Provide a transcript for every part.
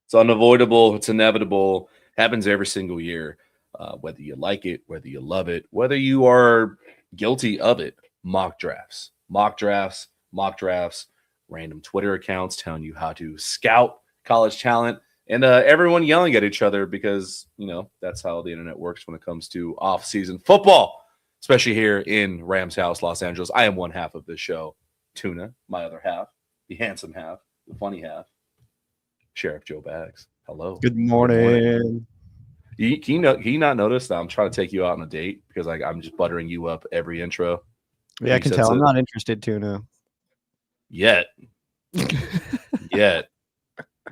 It's unavoidable. It's inevitable. Happens every single year. Whether you like it, whether you love it, whether you are guilty of it. Mock drafts, random Twitter accounts telling you how to scout college talent, and everyone yelling at each other because, that's how the internet works when it comes to off-season football, especially here in Rams House, Los Angeles. I am one half of this show, Tuna, my other half, the handsome half, the funny half, Sheriff Joe Bags. Hello. Good morning. Can you not notice that I'm trying to take you out on a date because I'm just buttering you up every intro? Yeah, I can tell. I'm not interested, Tuna. Yet.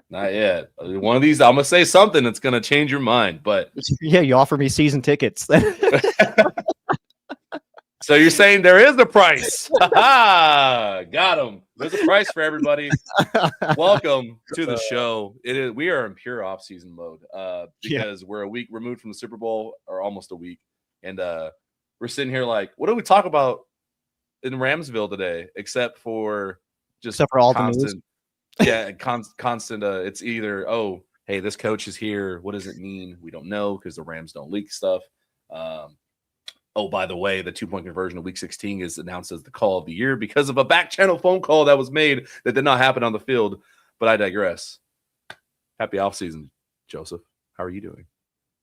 Not yet. One of these, I'm going to say something that's going to change your mind, but... Yeah, you offer me season tickets. So you're saying there is a price. Got him. There's a price for everybody. Welcome to the show. We are in pure off-season mode because we're a week removed from the Super Bowl, or almost a week, and we're sitting here like, what do we talk about in Ramsville today, except for all the news? Yeah, constant. It's either, oh, hey, this coach is here. What does it mean? We don't know because the Rams don't leak stuff. Oh, by the way, the 2-point conversion of Week 16 is announced as the call of the year because of a back channel phone call that was made that did not happen on the field. But I digress. Happy offseason, Joseph. How are you doing?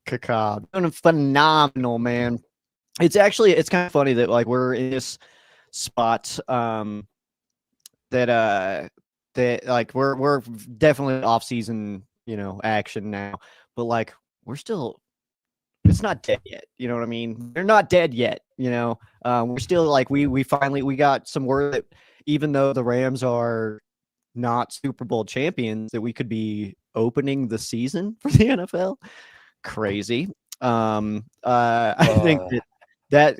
Doing phenomenal, man. It's kind of funny that we're in this spot that we're definitely off-season, action now, but we're still. It's not dead yet. You know what I mean? They're not dead yet. We're still we finally got some word that even though the Rams are not Super Bowl champions, that we could be opening the season for the NFL. Crazy. I think that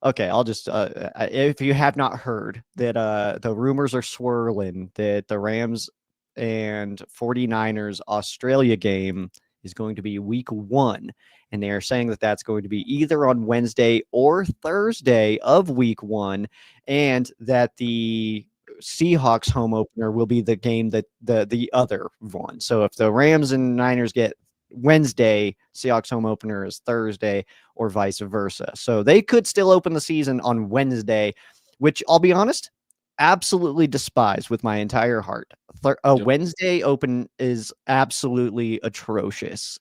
okay. I'll just if you have not heard that the rumors are swirling that the Rams and 49ers Australia game is going to be week 1. And they are saying that that's going to be either on Wednesday or Thursday of week 1, and that the Seahawks home opener will be the game that the other one. So if the Rams and Niners get Wednesday, Seahawks home opener is Thursday, or vice versa. So they could still open the season on Wednesday, which I'll be honest, absolutely despise with my entire heart. Wednesday open is absolutely atrocious.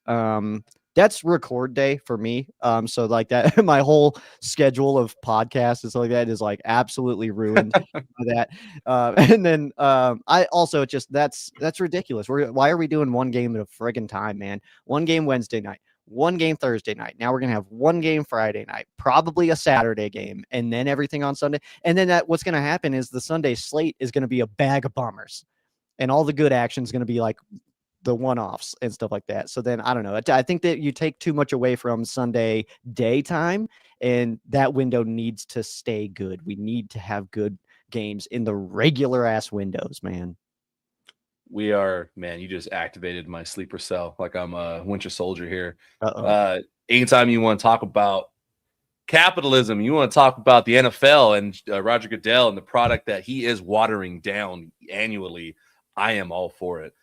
That's record day for me. So that my whole schedule of podcasts and stuff like that is absolutely ruined by that. And then I also that's ridiculous. Why are we doing one game at a friggin' time, man? One game Wednesday night, one game Thursday night. Now we're gonna have one game Friday night, probably a Saturday game, and then everything on Sunday. And then what's gonna happen is the Sunday slate is gonna be a bag of bombers, and all the good action is gonna be the one-offs and stuff like that. So then I don't know. I think that you take too much away from Sunday daytime, and that window needs to stay good. We need to have good games in the regular ass windows, man. We are, man, you just activated my sleeper cell like I'm a Winter Soldier here. Anytime you want to talk about capitalism, you want to talk about the NFL and Roger Goodell and the product that he is watering down annually, I am all for it.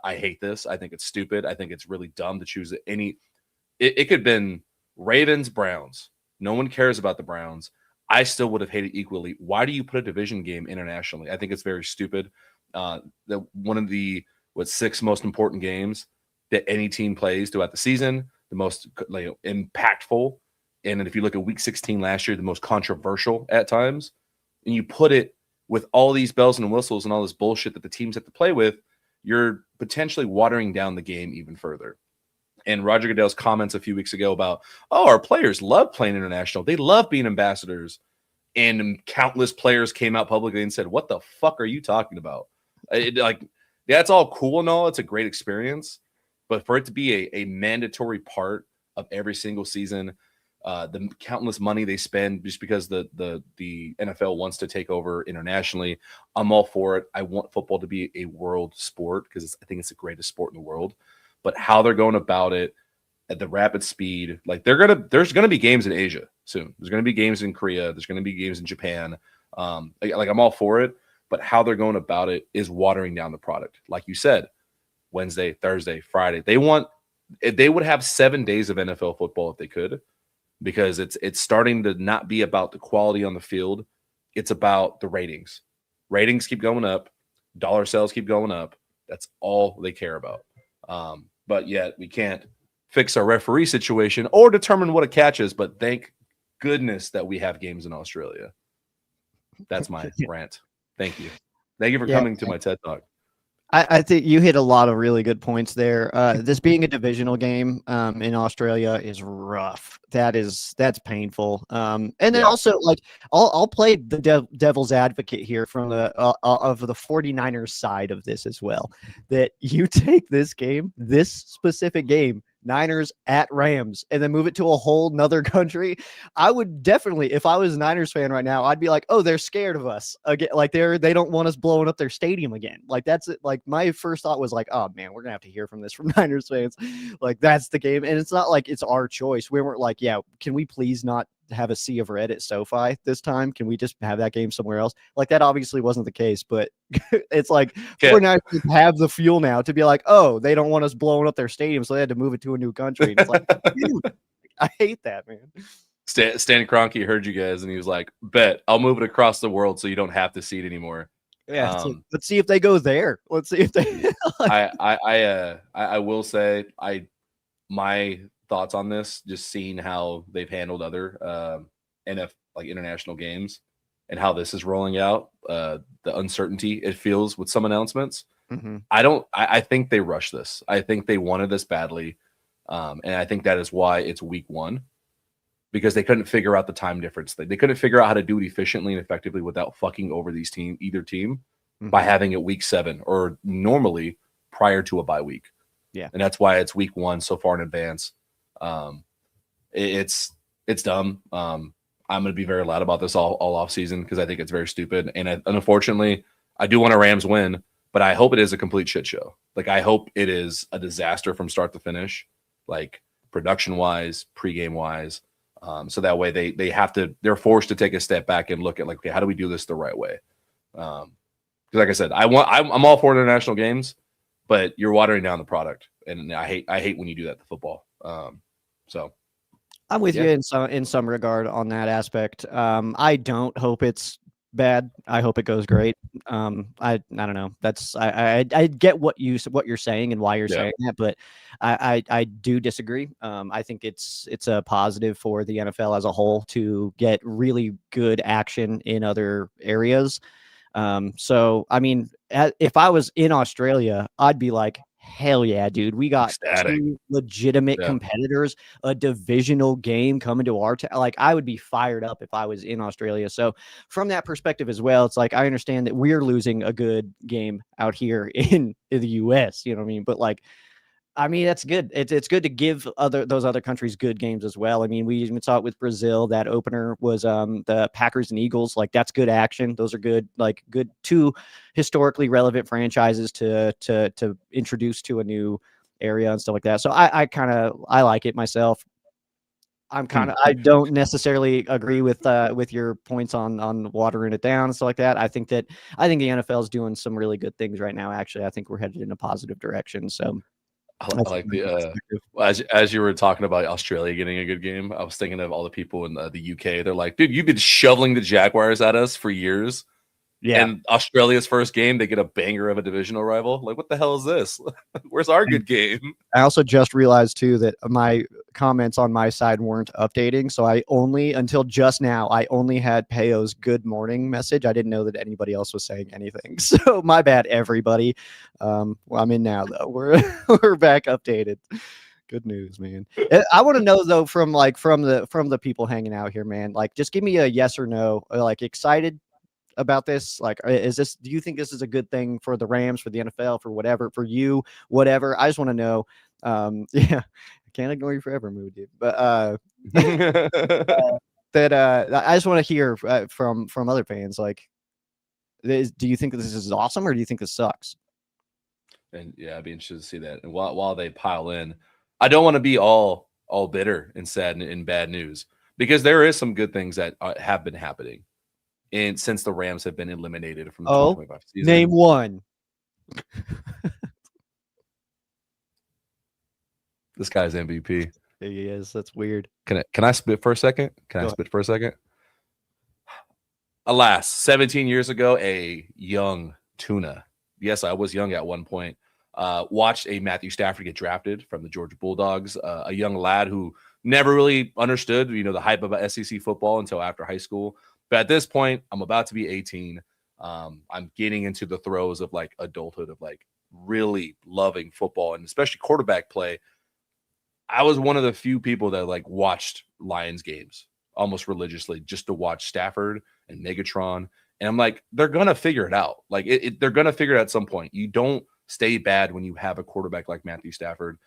I hate this. I think it's stupid. I think it's really dumb to choose it could have been Ravens, Browns. No one cares about the Browns. I still would have hated equally. Why do you put a division game internationally? I think it's very stupid. One of the 6 most important games that any team plays throughout the season, the most impactful. And if you look at week 16 last year, the most controversial at times, and you put it with all these bells and whistles and all this bullshit that the teams have to play with, you're potentially watering down the game even further. And Roger Goodell's comments a few weeks ago about, our players love playing international. They love being ambassadors. And countless players came out publicly and said, what the fuck are you talking about? That's all cool and all. It's a great experience. But for it to be a mandatory part of every single season, the countless money they spend just because the NFL wants to take over internationally, I'm all for it. I want football to be a world sport because I think it's the greatest sport in the world. But how they're going about it at the rapid speed, there's gonna be games in Asia soon. There's gonna be games in Korea. There's gonna be games in Japan. I'm all for it. But how they're going about it is watering down the product. Like you said, Wednesday, Thursday, Friday. They would have 7 days of NFL football if they could, because it's starting to not be about the quality on the field. It's about the ratings. Ratings keep going up. Dollar sales keep going up. That's all they care about. But yet we can't fix our referee situation or determine what a catch is. But thank goodness that we have games in Australia. That's my rant. Thank you. Thank you for coming to my TED Talk. I think you hit a lot of really good points there. This being a divisional game in Australia is rough. That's painful. And then also, like, I'll play the devil's advocate here from the of the 49ers side of this as well. That you take this specific game, Niners at Rams, and then move it to a whole nother country. I would definitely, if I was a Niners fan right now, I'd be like, oh, they're scared of us again. Like they don't want us blowing up their stadium again. Like that's it. Like my first thought was like, oh man, we're gonna have to hear from this from Niners fans. Like that's the game. And it's not like it's our choice. We weren't like, yeah, can we please not have a sea of red at SoFi this time? Can we just have that game somewhere else? Like that obviously wasn't the case, but it's like we're not have the fuel now to be like, oh, they don't want us blowing up their stadium, so they had to move it to a new country. And it's like, dude, I hate that, man. Stan Kroenke heard you guys, and he was like, bet I'll move it across the world so you don't have to see it anymore. Yeah, like, let's see if they go there. Let's see if they. I will say my thoughts on this, just seeing how they've handled other international games and how this is rolling out, the uncertainty it feels with some announcements. Mm-hmm. I think they rushed this. I think they wanted this badly. And I think that is why it's week 1, because they couldn't figure out the time difference. They couldn't figure out how to do it efficiently and effectively without fucking over either team by having it week 7 or normally prior to a bye week. Yeah. And that's why it's week 1 so far in advance. It's dumb. I'm going to be very loud about this all off season because I think it's very stupid. And unfortunately, I do want a Rams win, but I hope it is a complete shit show. Like I hope it is a disaster from start to finish, like production wise, pregame wise. So that way they're forced to take a step back and look at like, okay, how do we do this the right way? Because like I said, I'm all for international games, but you're watering down the product, and I hate when you do that to football. So I'm with you in some regard on that aspect. I don't hope it's bad. I hope it goes great. I don't know. That's I get what you're saying and why you're saying that, but I do disagree. I think it's a positive for the NFL as a whole to get really good action in other areas. So I mean, if I was in Australia, I'd be like, hell yeah, dude. We got two legitimate competitors, a divisional game coming to our town. Like, I would be fired up if I was in Australia. So from that perspective as well, it's like, I understand that we're losing a good game out here in the US, you know what I mean? But like, I mean, that's good. It's good to give those other countries good games as well. I mean, we even saw it with Brazil. That opener was the Packers and Eagles. Like, that's good action. Those are good two historically relevant franchises to introduce to a new area and stuff like that. So I like it myself. I don't necessarily agree with your points on watering it down and stuff like that. I think the NFL is doing some really good things right now. Actually, I think we're headed in a positive direction. So. I like the as you were talking about Australia getting a good game, I was thinking of all the people in the UK. They're like, dude, you've been shoveling the Jaguars at us for years. Yeah. And Australia's first game, they get a banger of a divisional rival. Like, what the hell is this? Where's our good game? I also just realized too that my comments on my side weren't updating. So until just now, I only had Peyo's good morning message. I didn't know that anybody else was saying anything. So my bad, everybody. Well, I'm in now though. We're back updated. Good news, man. I want to know though, from the people hanging out here, man, like, just give me a yes or no, like, excited about this. Like, do you think this is a good thing for the Rams, for the NFL, for whatever, for you, whatever? I just want to know. I can't ignore you forever, mood, dude. But that I just want to hear from other fans. Like, do you think this is awesome, or do you think this sucks? And yeah, I'd be interested to see that. And while they pile in, I don't want to be all bitter and sad and bad news, because there is some good things that have been happening. And since the Rams have been eliminated from the 2025 season. Name one. This guy's MVP. He is. That's weird. Can I spit for a second? Alas, 17 years ago, a young Tuna. Yes, I was young at one point. Watched a Matthew Stafford get drafted from the Georgia Bulldogs, a young lad who never really understood, the hype about SEC football until after high school. But at this point, I'm about to be 18. I'm getting into the throes of like adulthood, of like really loving football and especially quarterback play. I was one of the few people that like watched Lions games almost religiously just to watch Stafford and Megatron. And I'm like, they're going to figure it out. Like they're going to figure it out at some point. You don't stay bad when you have a quarterback like Matthew Stafford.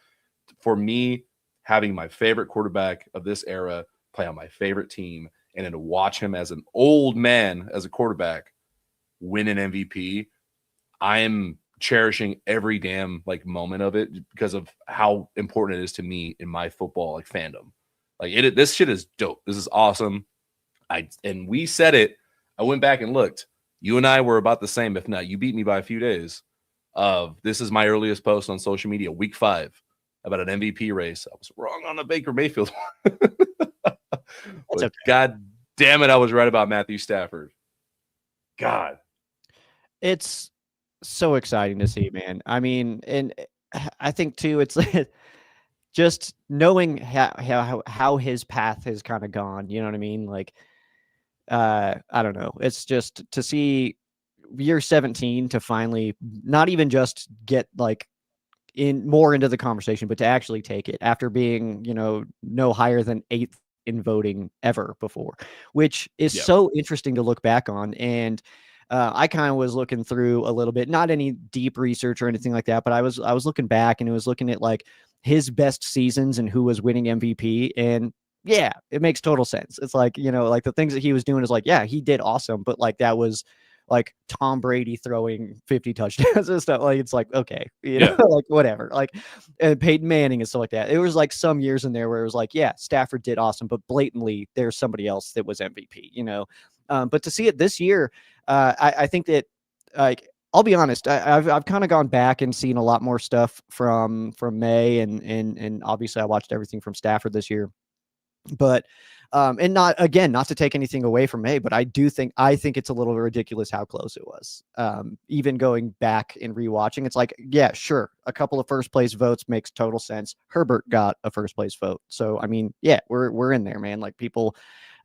For me, having my favorite quarterback of this era play on my favorite team and then to watch him as an old man as a quarterback win an MVP, I am cherishing every damn like moment of it because of how important it is to me in my football like fandom. Like this shit is dope. This is awesome. And we said it. I went back and looked. You and I were about the same, if not. You beat me by a few days. This is my earliest post on social media, week 5, about an MVP race. I was wrong on the Baker Mayfield one. Okay. God damn it, I was right about Matthew Stafford. God. It's so exciting to see, man. I mean, and I think too, it's just knowing how his path has kind of gone. You know what I mean? Like, I don't know. It's just to see year 17 to finally not even just get like more into the conversation, but to actually take it after being, no higher than 8th in voting ever before, which is so interesting to look back on. And I kind of was looking through a little bit, not any deep research or anything like that, but I was looking back and it was looking at like his best seasons and who was winning MVP. And yeah, it makes total sense. It's like, like the things that he was doing is like, yeah, he did awesome. But like, that was like Tom Brady throwing 50 touchdowns and stuff. Like, it's like, okay, like whatever, like Peyton Manning and stuff like that. It was like some years in there where it was like, yeah, Stafford did awesome, but blatantly there's somebody else that was MVP, but to see it this year, I think that, like, I'll be honest, I've kind of gone back and seen a lot more stuff from May and obviously I watched everything from Stafford this year, but and not to take anything away from May, but I think it's a little ridiculous how close it was. Even going back and rewatching, it's like, yeah, sure, a couple of first place votes makes total sense. Herbert got a first place vote, so I mean, yeah, we're in there, man. Like, people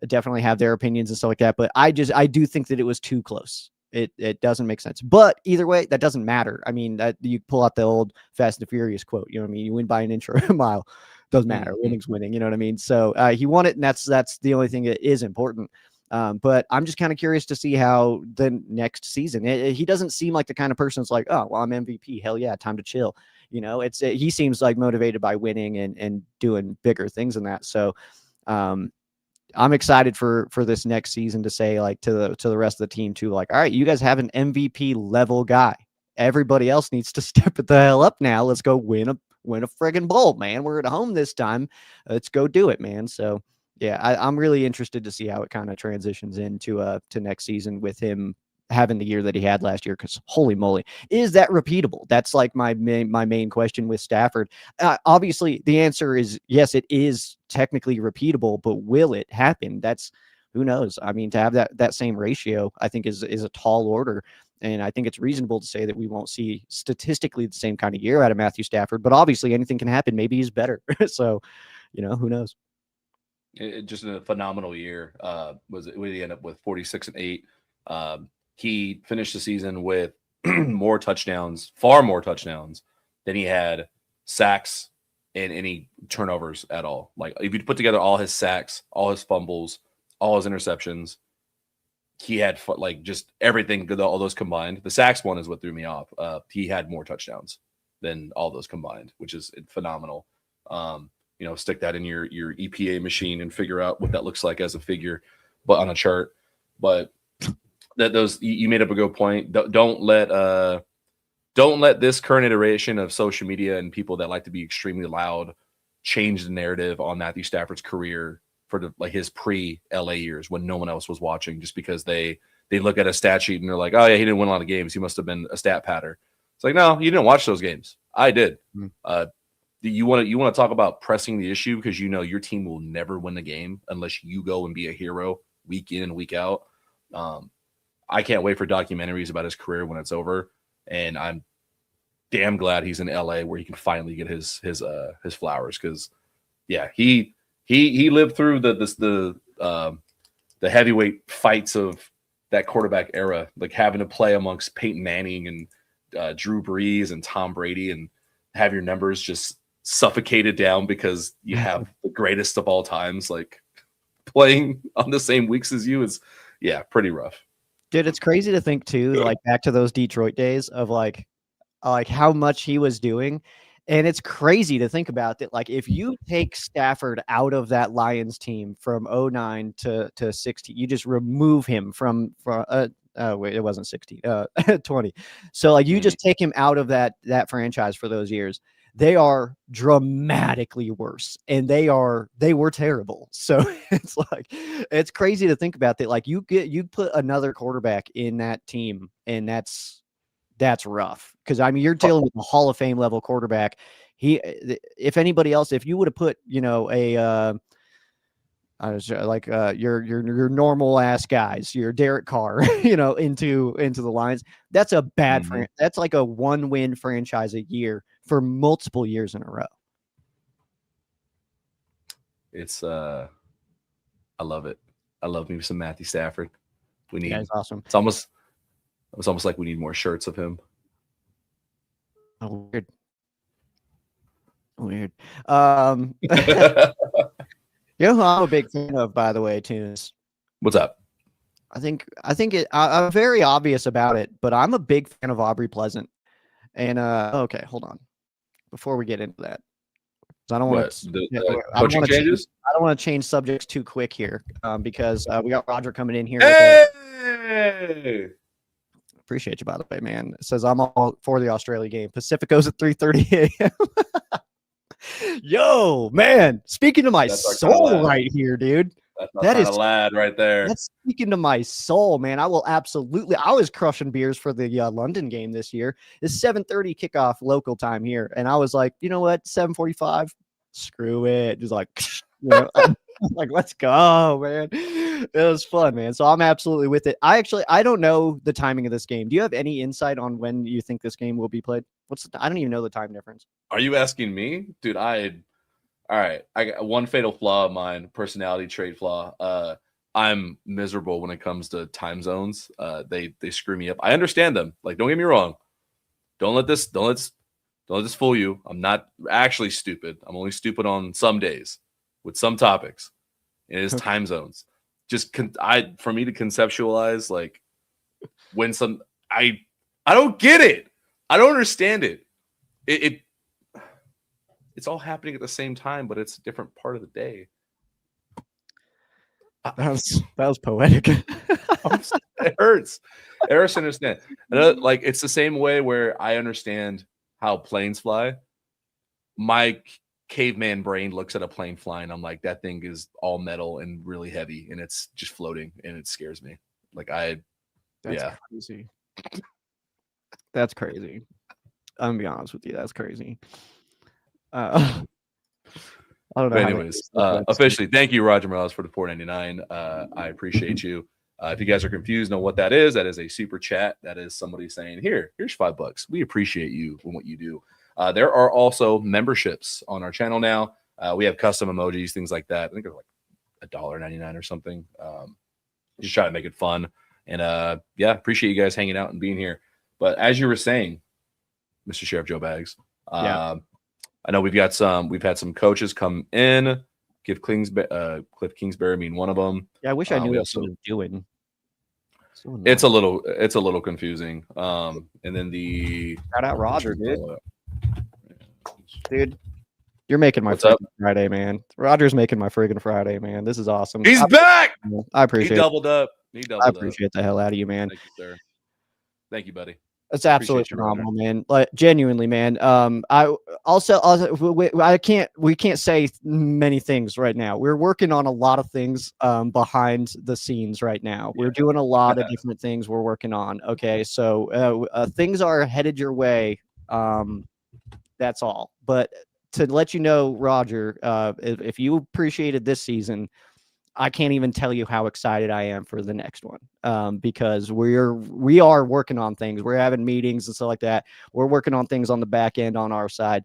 definitely have their opinions and stuff like that, but I do think that it was too close. It doesn't make sense, but either way, that doesn't matter. I mean, that you pull out the old Fast and Furious quote, you know what I mean? You win by an inch or a mile. Doesn't matter. Winning's winning. You know what I mean? So he won it, and that's the only thing that is important. But I'm just kind of curious to see how the next season. He doesn't seem like the kind of person that's like, oh, well, I'm MVP. Hell yeah, time to chill. He seems like motivated by winning and doing bigger things than that. So I'm excited for this next season to say, like, to the rest of the team too, like, all right, you guys have an MVP level guy. Everybody else needs to step it the hell up now. Let's go win a friggin' bowl, man. We're at home this time. Let's go do it, man. So yeah, I'm really interested to see how it kind of transitions into to next season with him having the year that he had last year. Because holy moly, is that repeatable? That's like my main question with Stafford. Obviously, the answer is yes, it is technically repeatable, but will it happen? That's, who knows? I mean, to have that same ratio, I think is a tall order. And I think it's reasonable to say that we won't see statistically the same kind of year out of Matthew Stafford, but obviously anything can happen. Maybe he's better. So, who knows? Just a phenomenal year. We end up with 46-8. He finished the season with more touchdowns, far more touchdowns than he had sacks and any turnovers at all. Like, if you put together all his sacks, all his fumbles, all his interceptions, he had like just everything, all those combined. The sacks one is what threw me off. He had more touchdowns than all those combined, which is phenomenal. Stick that in your EPA machine and figure out what that looks like as a figure, but on a chart. But you made up a good point. Don't let this current iteration of social media and people that like to be extremely loud change the narrative on Matthew Stafford's career for his pre-LA years when no one else was watching, just because they look at a stat sheet and they're like, oh yeah, he didn't win a lot of games. He must have been a stat patter. It's like, no, you didn't watch those games. I did. you want to talk about pressing the issue because your team will never win the game unless you go and be a hero week in and week out. I can't wait for documentaries about his career when it's over, and I'm damn glad he's in LA where he can finally get his flowers because he lived through the heavyweight fights of that quarterback era, like having to play amongst Peyton Manning and Drew Brees and Tom Brady and have your numbers just suffocated down because you have the greatest of all times like playing on the same weeks as you is pretty rough. Dude, it's crazy to think too, like back to those Detroit days of like how much he was doing. And it's crazy to think about that. Like if you take Stafford out of that Lions team from 09 to 16, you just remove him from wait, it wasn't 16, 20. So like you just take him out of that franchise for those years. They are dramatically worse, and they were terrible. So it's crazy to think about that. Like you put another quarterback in that team, and that's rough. Because I mean, you're dealing with a Hall of Fame level quarterback. If anybody else, if you would have put your normal ass guys, your Derek Carr, into the Lions, that's a bad that's like a 1-win franchise a year for multiple years in a row. It's I love it. I love me some Matthew Stafford. We need. That's awesome. It's almost like we need more shirts of him. Oh, weird. Who I'm a big fan of, by the way, Tunes. What's up? I think I'm very obvious about it, but I'm a big fan of Aubrey Pleasant. And okay, hold on. Before we get into that, I don't want to coaching changes. I don't want to change subjects too quick here, because we got Roger coming in here. Hey! Appreciate you, by the way, man. It says I'm all for the Australia game. Pacifico's at 3:30 a.m. Yo, man, speaking to my soul right here, dude. That is a lad right there. That's speaking to my soul, man. I was crushing beers for the London game this year. It's 7:30 kickoff local time here, and I was like, you know what, 7:45, screw it, just like, like, let's go, man. It was fun, man. So I'm absolutely with it. I don't know the timing of this game. Do you have any insight on when you think this game will be played? I don't even know the time difference. Are you asking me, dude? All right, I got one fatal flaw of mine, personality trait flaw. I'm miserable when it comes to time zones. They screw me up. I understand them. Like, don't get me wrong. Don't let this fool you. I'm not actually stupid. I'm only stupid on some days with some topics. It is time zones. Just for me to conceptualize, like, when I don't get it. I don't understand it. It's all happening at the same time, but it's a different part of the day. That was poetic. It hurts. It hurts to understand. Like, it's the same way where I understand how planes fly. My caveman brain looks at a plane flying. I'm like, that thing is all metal and really heavy, and it's just floating, and it scares me. Like, crazy. That's crazy. I'm gonna be honest with you. That's crazy. I don't know. But anyways, officially, thank you, Roger Morales, for the $4.99. I appreciate you. If you guys are confused on what that is a super chat. That is somebody saying, here's $5. We appreciate you and what you do. There are also memberships on our channel now. We have custom emojis, things like that. I think they're like $1.99 or something. Just try to make it fun. And appreciate you guys hanging out and being here. But as you were saying, Mr. Sheriff Joe Bags, I know we've had some coaches come in. Cliff Kingsbury being one of them. Yeah, I wish I knew what he was doing. It's a little confusing. And then shout out Roger, dude. You're making my Friday, man. Roger's making my friggin' Friday, man. This is awesome. He's back. I appreciate. He doubled up. I appreciate the hell out of you, man. Thank you, sir. Thank you, buddy. That's absolutely phenomenal, man. Like, genuinely, man. We can't say many things right now. We're working on a lot of things behind the scenes right now. We're doing a lot of different things we're working on. Okay, so things are headed your way. That's all. But to let you know, Roger, if you appreciated this season, I can't even tell you how excited I am for the next one, because we are working on things. We're having meetings and stuff like that. We're working on things on the back end on our side.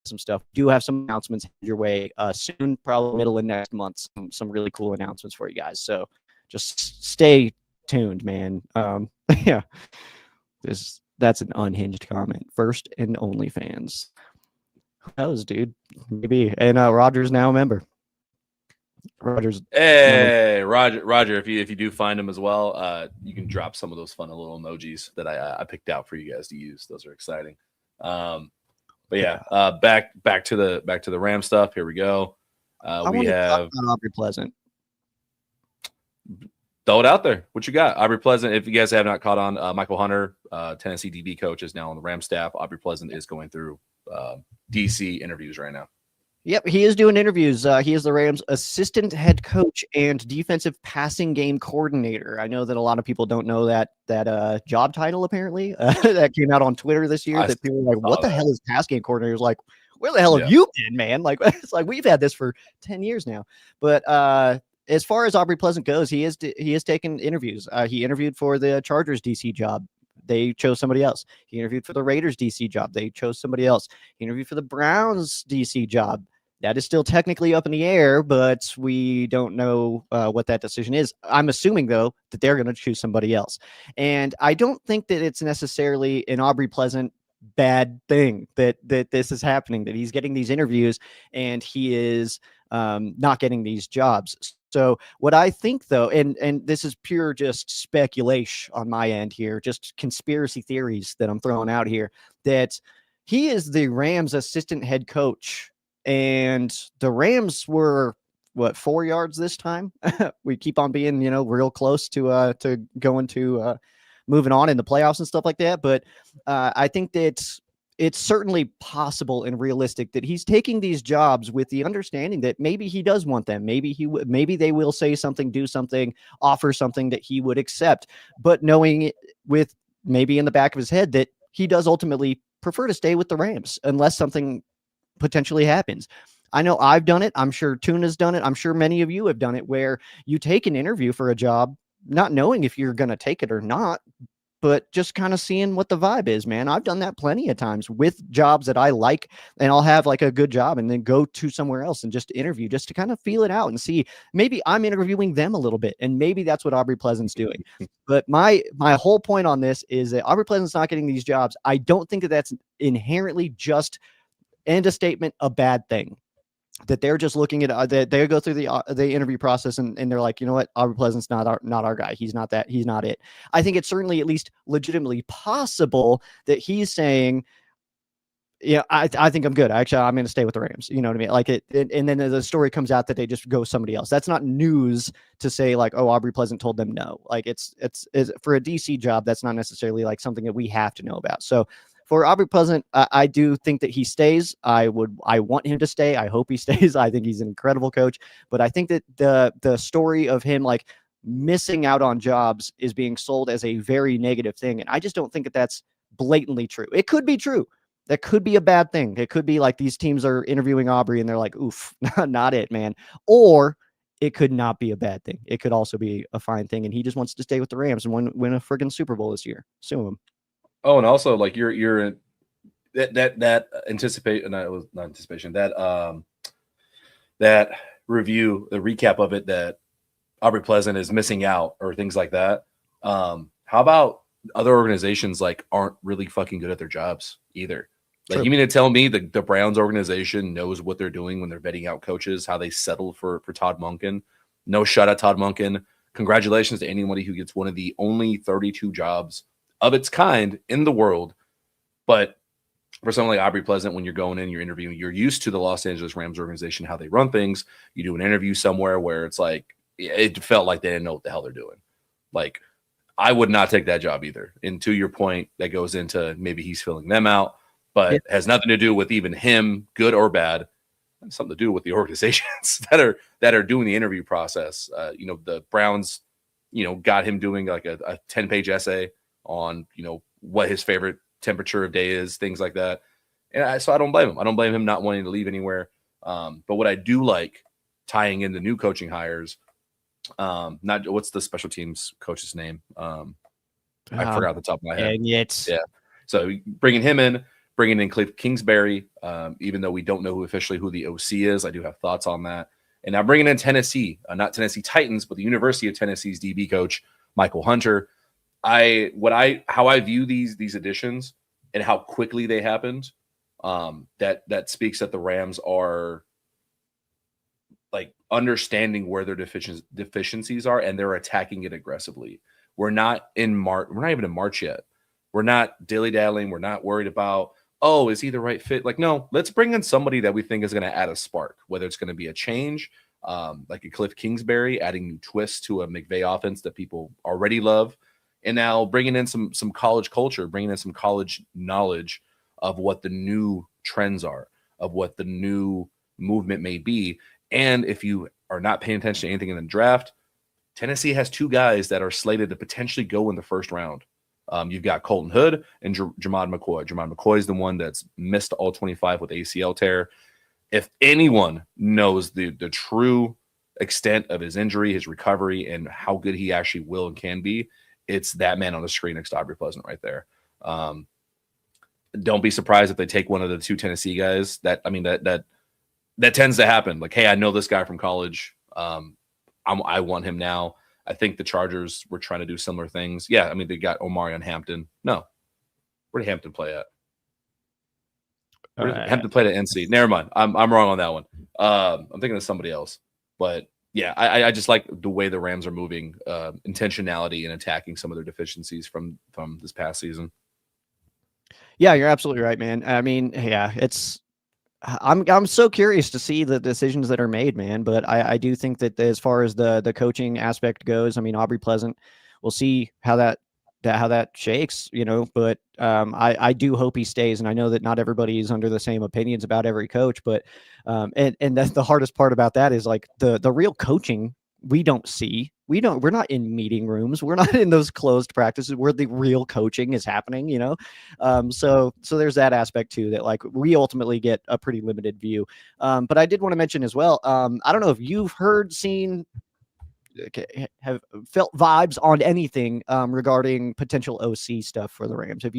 Some stuff. Do have some announcements your way soon, probably middle of next month. Some really cool announcements for you guys. So just stay tuned, man. Yeah, that's an unhinged comment. First and only fans. Who knows, dude? Maybe. And Roger's now a member. Roger's. Hey, Roger. If you do find him as well, you can drop some of those fun little emojis that I picked out for you guys to use. Those are exciting. But yeah, back to the Ram stuff. Here we go. We have Aubrey Pleasant. Throw it out there. What you got, Aubrey Pleasant? If you guys have not caught on, Michael Hunter, Tennessee DB coach, is now on the Ram staff. Aubrey Pleasant is going through DC interviews right now. Yep, he is doing interviews. He is the Rams' assistant head coach and defensive passing game coordinator. I know that a lot of people don't know that job title, apparently. That came out on Twitter this year, that people were like, what the hell is pass game coordinator? It's like, where the hell have you been, man? Like, it's like we've had this for 10 years now. But as far as Aubrey Pleasant goes, he is taking interviews. He interviewed for the Chargers DC job. They chose somebody else. He interviewed for the Raiders DC job. They chose somebody else. He interviewed for the Browns DC job. That is still technically up in the air, but we don't know what that decision is. I'm assuming, though, that they're going to choose somebody else. And I don't think that it's necessarily an Aubrey Pleasant bad thing that this is happening, that he's getting these interviews and he is not getting these jobs. So what I think, though, and this is pure just speculation on my end here, just conspiracy theories that I'm throwing out here, that he is the Rams' assistant head coach. And the Rams were, 4 yards this time? We keep on being, real close to going to moving on in the playoffs and stuff like that. But I think that it's certainly possible and realistic that he's taking these jobs with the understanding that maybe he does want them. Maybe maybe they will say something, do something, offer something that he would accept. But knowing with maybe in the back of his head that he does ultimately prefer to stay with the Rams unless something potentially happens. I know I've done it. I'm sure Tuna's done it. I'm sure many of you have done it, where you take an interview for a job, not knowing if you're going to take it or not, but just kind of seeing what the vibe is, man. I've done that plenty of times with jobs that I like, and I'll have like a good job and then go to somewhere else and just interview just to kind of feel it out and see, maybe I'm interviewing them a little bit. And maybe that's what Aubrey Pleasant's doing. But my whole point on this is that Aubrey Pleasant's not getting these jobs. I don't think that that's inherently just end a statement, a bad thing, that they're just looking at they go through the interview process and they're like, you know what, Aubrey Pleasant's not our guy. He's not it. I think it's certainly at least legitimately possible that he's saying, yeah, I think I'm good. Actually, I'm going to stay with the Rams. You know what I mean? Like and then the story comes out that they just go somebody else. That's not news to say like, oh, Aubrey Pleasant told them no. Like it's for a DC job. That's not necessarily like something that we have to know about. So for Aubrey Pleasant, I do think that he stays. I want him to stay. I hope he stays. I think he's an incredible coach. But I think that the story of him like missing out on jobs is being sold as a very negative thing, and I just don't think that that's blatantly true. It could be true. That could be a bad thing. It could be like these teams are interviewing Aubrey and they're like, oof, not it, man. Or it could not be a bad thing. It could also be a fine thing, and he just wants to stay with the Rams and win a friggin' Super Bowl this year. Sue him. Oh, and also like you're that anticipate, not anticipation, that review, the recap of it, that Aubrey Pleasant is missing out or things like that. How about other organizations like aren't really fucking good at their jobs either? Like, you mean to tell me the Browns organization knows what they're doing when they're vetting out coaches, how they settled for Todd Monken? No shot at Todd Monken. Congratulations to anybody who gets one of the only 32 jobs of its kind in the world. But for someone like Aubrey Pleasant, when you're going in, you're interviewing, you're used to the Los Angeles Rams organization, how they run things. You do an interview somewhere where it's like, it felt like they didn't know what the hell they're doing. Like, I would not take that job either. And to your point, that goes into maybe he's filling them out, but it has nothing to do with even him, good or bad. It has something to do with the organizations that are doing the interview process. The Browns, got him doing like a 10-page essay on, what his favorite temperature of day is, things like that. And so I don't blame him. I don't blame him not wanting to leave anywhere. But what I do like, tying in the new coaching hires, not what's the special teams coach's name? I forgot the top of my head. And it's So bringing him in, bringing in Cliff Kingsbury, even though we don't know who the OC is, I do have thoughts on that. And now bringing in Tennessee, not Tennessee Titans, but the University of Tennessee's DB coach, Michael Hunter. How I view these additions and how quickly they happened, that speaks that the Rams are like understanding where their deficiencies are, and they're attacking it aggressively. We're not in March. We're not even in March yet. We're not dilly-dallying. We're not worried about, oh, is he the right fit? Like, no, let's bring in somebody that we think is going to add a spark, whether it's going to be a change, like a Cliff Kingsbury, adding new twists to a McVay offense that people already love. And now bringing in some college culture, bringing in some college knowledge of what the new trends are, of what the new movement may be. And if you are not paying attention to anything in the draft, Tennessee has two guys that are slated to potentially go in the first round. You've got Colton Hood and Jamad McCoy. Jamad McCoy is the one that's missed all 25 with ACL tear. If anyone knows the true extent of his injury, his recovery, and how good he actually will and can be, it's that man on the screen next to Aubrey Pleasant right there. Don't be surprised if they take one of the two Tennessee guys. That tends to happen. Like, hey, I know this guy from college. I want him now. I think the Chargers were trying to do similar things. Yeah, I mean, they got Omarion Hampton. No. Where did Hampton play at? Hampton played at NC. Never mind. I'm wrong on that one. I'm thinking of somebody else. But, yeah, I just like the way the Rams are moving, intentionality and attacking some of their deficiencies from this past season. Yeah, you're absolutely right, man. I mean, yeah, I'm so curious to see the decisions that are made, man. But I do think that as far as the coaching aspect goes, I mean, Aubrey Pleasant, we'll see how that shakes, But I do hope he stays, and I know that not everybody is under the same opinions about every coach. But and that's the hardest part about that is like the real coaching we don't see. We're not in meeting rooms. We're not in those closed practices where the real coaching is happening, So there's that aspect too, that like we ultimately get a pretty limited view. But I did want to mention as well, I don't know if you've have felt vibes on anything regarding potential OC stuff for the Rams. Do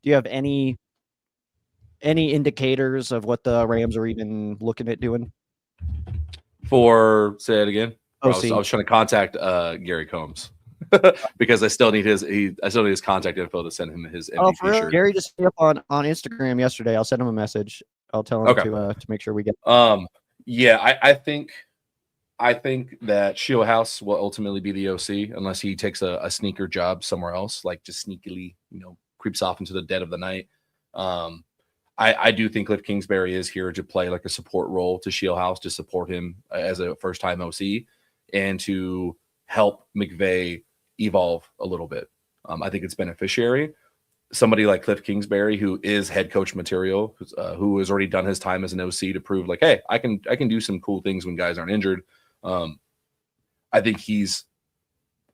you have any indicators of what the Rams are even looking at doing? Say it again. I was trying to contact Gary Combs because I still need his contact info to send him his MVP shirt. Gary just hit up on Instagram yesterday. I'll send him a message. I'll tell him to make sure we get. Yeah, I think that Shieldhouse will ultimately be the OC unless he takes a sneaker job somewhere else, like just sneakily, creeps off into the dead of the night. I do think Cliff Kingsbury is here to play like a support role to Shieldhouse, to support him as a first-time OC and to help McVay evolve a little bit. I think it's beneficiary. Somebody like Cliff Kingsbury, who is head coach material, who has already done his time as an OC to prove like, hey, I can do some cool things when guys aren't injured. I think he's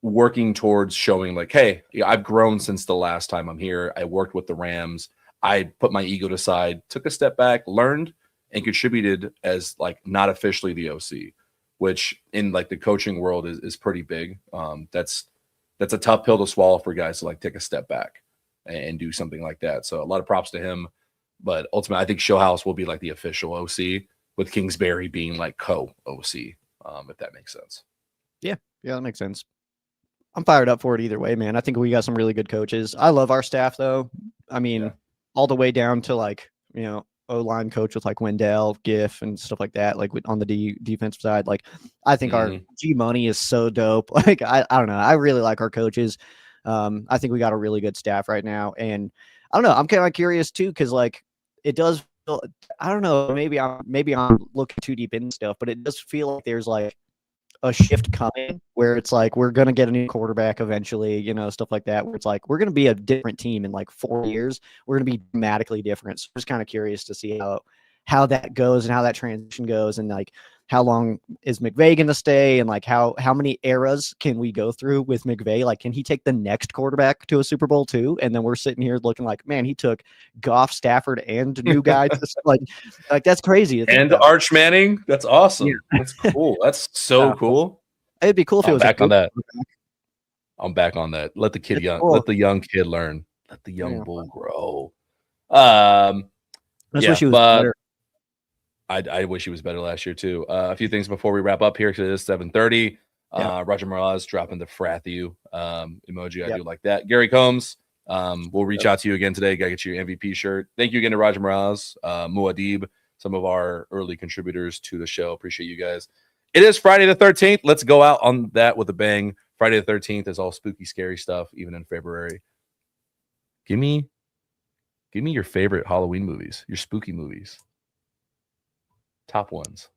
working towards showing like, hey, I've grown since the last time I'm here. I worked with the Rams. I put my ego aside, took a step back, learned, and contributed as like not officially the OC, which in like the coaching world is pretty big. That's a tough pill to swallow for guys to like take a step back and do something like that. So a lot of props to him. But ultimately, I think Showhouse will be like the official OC, with Kingsbury being like co-OC, if that makes sense. Yeah, that makes sense. I'm fired up for it either way, man. I think we got some really good coaches. I love our staff, though. I mean, all the way down to like, O-line coach with like Wendell, Giff, and stuff like that, like on the defensive side. Like, I think our G Money is so dope. Like, I don't know. I really like our coaches. I think we got a really good staff right now. And I don't know. I'm kind of curious too, because like it does feel, I don't know, maybe I'm looking too deep into stuff, but it does feel like there's like a shift coming where it's like we're going to get a new quarterback eventually, stuff like that, where it's like we're going to be a different team in like 4 years. We're going to be dramatically different. So I'm just kind of curious to see how that goes and how that transition goes. And like how long is McVay going to stay, and like how many eras can we go through with McVay? Like, can he take the next quarterback to a Super Bowl too? And then we're sitting here looking like, man, he took Goff, Stafford, and new guys. like that's crazy. And Arch Manning. That's awesome. Yeah. That's cool. That's so cool. It'd be cool if it was back on that. I'm back on that. Let the kid let the young kid learn. Let the young bull grow. I wish he was better. I wish he was better last year too. A few things before we wrap up here because it is 7:30. Roger Morales dropping the Frathu emoji. I do like that. Gary Combs, we'll reach out to you again today. Gotta get you your MVP shirt. Thank you again to Roger Morales, Muad'Dib, some of our early contributors to the show. Appreciate you guys. It is Friday the 13th. Let's go out on that with a bang. Friday the 13th is all spooky, scary stuff, even in February. Give me your favorite Halloween movies, your spooky movies. Top ones.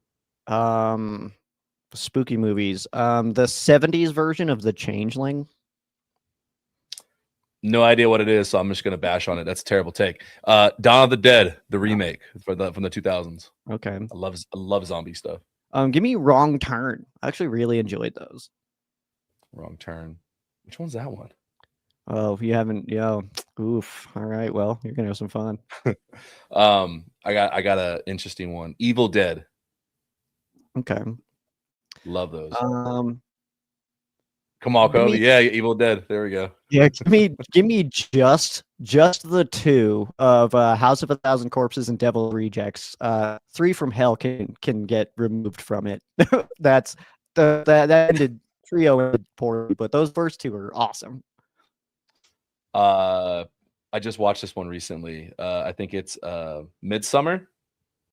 Spooky movies. The 70s version of The Changeling. No idea what it is, so I'm just gonna bash on it. That's a terrible take. Dawn of the Dead, the remake from the 2000s. Okay. I love zombie stuff. Give me Wrong Turn. I actually really enjoyed those. Wrong Turn. Which one's that one? Oh, you haven't, oof. All right, well, you're gonna have some fun. I got an interesting one. Evil Dead. Okay. Love those. Come on, Kobe. Yeah, Evil Dead. There we go. Yeah, give me just the two of House of a Thousand Corpses and Devil Rejects. 3 from Hell can get removed from it. That ended trio ended poorly, but those first 2 are awesome. I just watched this one recently. I think it's Midsummer.